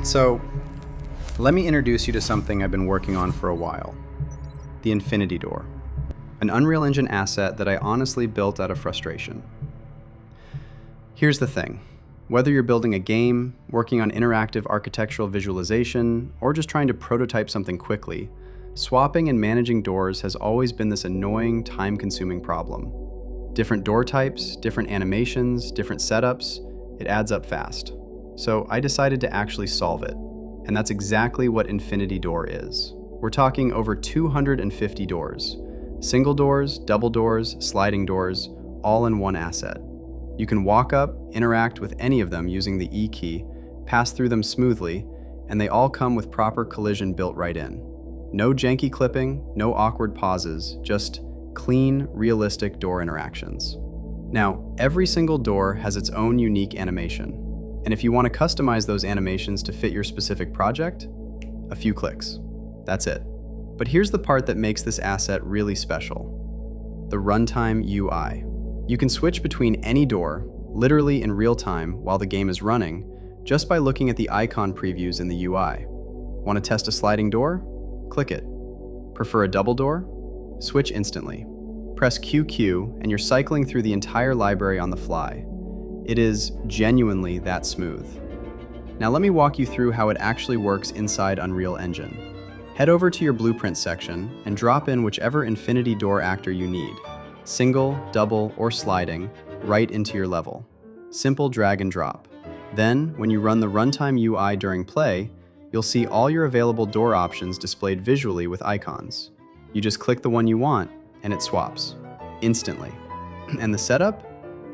So, let me introduce you to something I've been working on for a while. The Infinity Door. An Unreal Engine asset that I honestly built out of frustration. Here's the thing. Whether you're building a game, working on interactive architectural visualization, or just trying to prototype something quickly, swapping and managing doors has always been this annoying, time-consuming problem. Different door types, different animations, different setups, it adds up fast. So I decided to actually solve it. And that's exactly what Infinity Door is. We're talking over 250 doors. Single doors, double doors, sliding doors, all in one asset. You can walk up, interact with any of them using the E key, pass through them smoothly, and they all come with proper collision built right in. No janky clipping, no awkward pauses, just clean, realistic door interactions. Now, every single door has its own unique animation. And if you want to customize those animations to fit your specific project, a few clicks. That's it. But here's the part that makes this asset really special. The Runtime UI. You can switch between any door, literally in real time while the game is running, just by looking at the icon previews in the UI. Want to test a sliding door? Click it. Prefer a double door? Switch instantly. Press QQ and you're cycling through the entire library on the fly. It is genuinely that smooth. Now let me walk you through how it actually works inside Unreal Engine. Head over to your blueprint section and drop in whichever Infinity Door actor you need. Single, double, or sliding, right into your level. Simple drag and drop. Then, when you run the Runtime UI during play, you'll see all your available door options displayed visually with icons. You just click the one you want, and it swaps. Instantly. And the setup?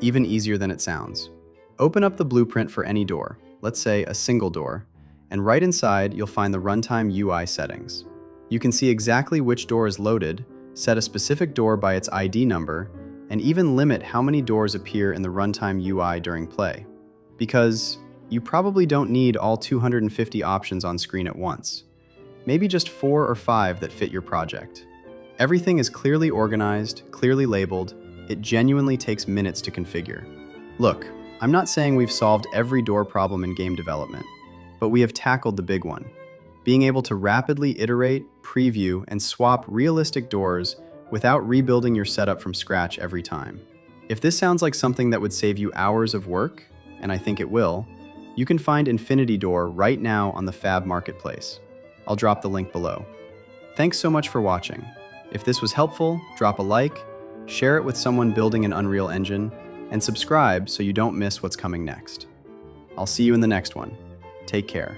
Even easier than it sounds. Open up the blueprint for any door, let's say a single door, and right inside you'll find the Runtime UI settings. You can see exactly which door is loaded, set a specific door by its ID number, and even limit how many doors appear in the Runtime UI during play. Because you probably don't need all 250 options on screen at once. Maybe just 4 or 5 that fit your project. Everything is clearly organized, clearly labeled. It genuinely takes minutes to configure. Look, I'm not saying we've solved every door problem in game development, but we have tackled the big one. Being able to rapidly iterate, preview, and swap realistic doors without rebuilding your setup from scratch every time. If this sounds like something that would save you hours of work, and I think it will, you can find Infinity Door right now on the Fab Marketplace. I'll drop the link below. Thanks so much for watching. If this was helpful, drop a like, share it with someone building an Unreal Engine, and subscribe so you don't miss what's coming next. I'll see you in the next one. Take care.